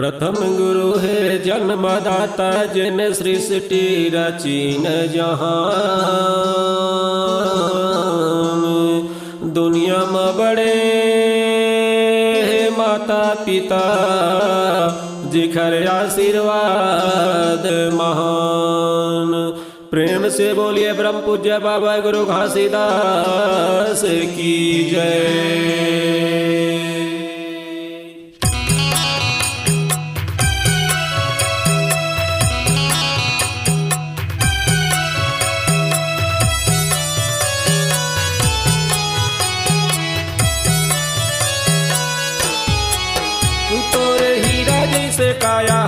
प्रथम गुरु है जन्मदाता जिन सृष्टि रचीन जहान। दुनिया में बड़े माता पिता जिखर आशीर्वाद महान। प्रेम से बोलिए ब्रह्म पूज्य बाबा गुरु घासीदास की जय। से काया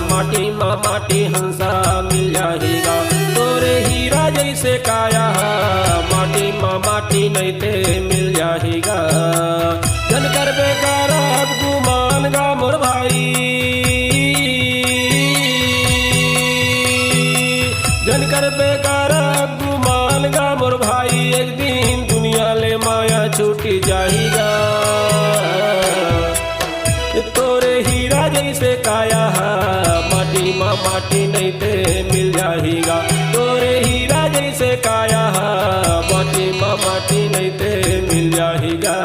माटी माँ माटी हंसा मिल जाएगा। तोरे हीरा जैसे काया माटी माँ माटी नहीं ते मिल जाएगा। जन कर बेकार गुमान गा मोर भाई, जन कर बेकार गुमान गा मोर भाई। एक दिन दुनिया ले माया छूटी जाएगा। तोरे हीरा जैसे काया माटी माँ माटी नहीं ते मिल जाएगा। तोरे हीरा जैसे काया माटी माँ माटी नहीं ते मिल जाएगा।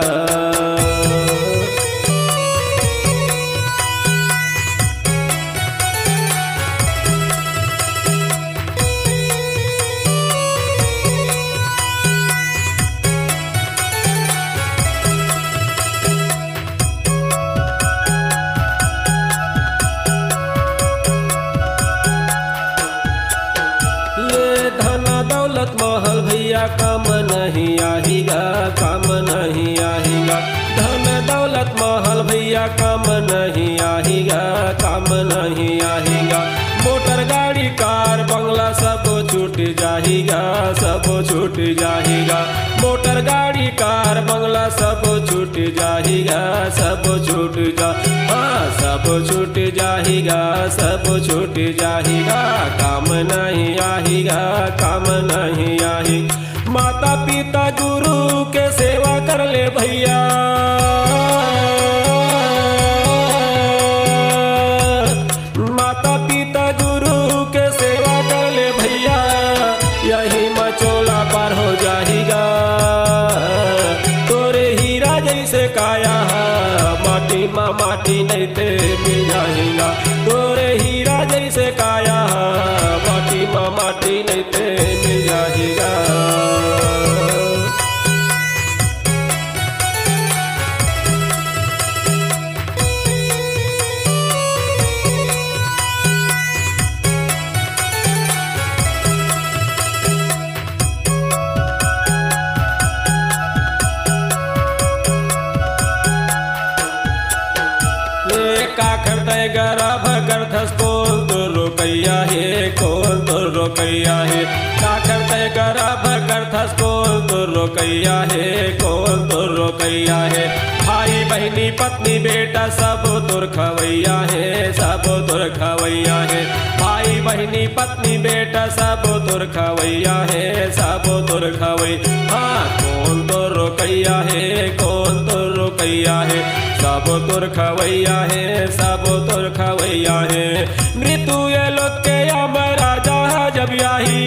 दौलत महल भैया काम नहीं आएगा, काम नहीं आएगा। धन दौलत महल भैया काम नहीं आएगा, काम नहीं आएगा। मोटर गाड़ी कार बंगला सब छूट जाएगा, सब छूट जाएगा। मोटर गाड़ी कार बंगला सब छूट जाएगा, सब छूट जा हाँ सब छूट जाएगा, सब छूट जाएगा। काम नहीं आएगा, काम नहीं आएगा। माता पिता गुरु के सेवा कर ले भैया, माता पिता गुरु के सेवा कर ले भैया। यही मचोला पार हो जाएगा। तोरे हीरा जैसे काया माटी माँ माटी नहीं ते मिल जाएगा। तोरे हीरा जैसे काया माटी माँ माटी नहीं ते मिल जाएगा। का करते गर्भ गर्धस कौन तो रोकैया है, कौन तो रोकैया है। का करते गर्भ गर्धस कौन तो रोकैया है, कौन तो रोकैया है। भाई बहनी पत्नी बेटा सब तुर खवैया है, सब तुर खवैया है। भाई बहनी पत्नी बेटा सब तुर खवैया है, सब तुर खवै हाँ कौन तो रोकैया है, कौन तो रोकैया है। सब तुर खवैया है, सब तुर खवैया है। मृत्यु ये लोग के यम राजा जब आही,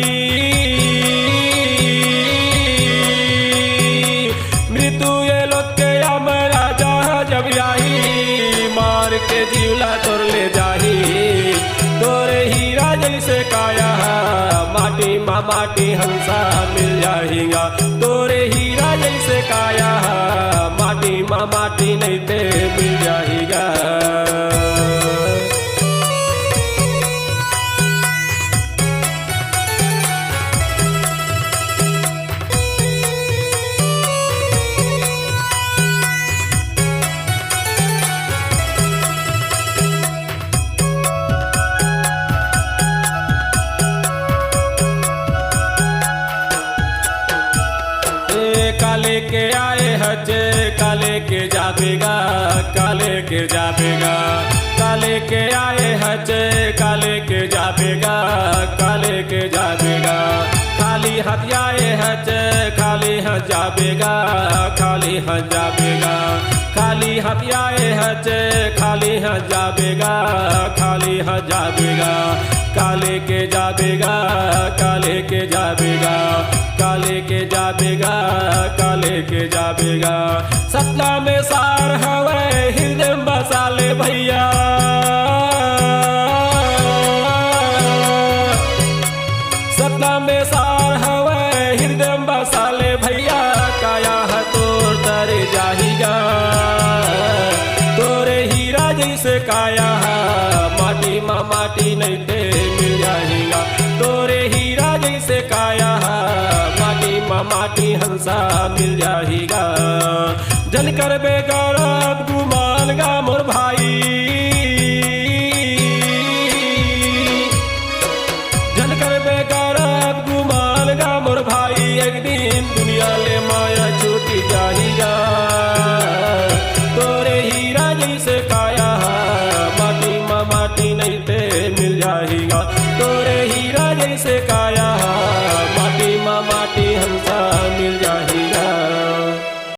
मृत्यु ये लोग के यम राजा जब आही। मार के जीवला तोर ले जाही। तोरे हीरा जैसे काया माटी माँ माटी हंसा मिल जाएगा। तोरे हीरा जैसे काया माटी माँ माटी नहीं ते मिल जाएगा। काले के आए हजे काले के जाबेगा, काले के जाबेगा। काले के आए हजे काले के जाबेगा, काले के जाबेगा। खाली हाथ आए हच खाली हाथ जाबेगा खाली हाथ जाबेगा खाली हाथ आए हच खाली हाथ जाबेगा खाली हाथ जाबेगा काले के जाबेगा काले के जाबेगा काले के जाबेगा काले के जाबेगा सपना में सार हवे हृदय में बसा ले भैया सपना में सार हवे हृदय में बसा ले भैया काया है तोर तर जाहिगा तोरे हीरा जैसे काया है माटी मा माटी नहीं ते मिल जाएगा तोरे हीरा जैसे काया है माटी मा माटी हंसा मिल जाएगा जल कर बेगौरव गुमान गा मोर भाई जल कर बेगौरव गुमान गा मोर भाई एक दिन दुनिया ले माया छूटी जाएगा तोरे हीरा जैसे काया माटी मा माटी नहीं ते मिल जाएगा तोरे हीरा जैसे काया माटी मा माटी हंसा मिल जाएगा।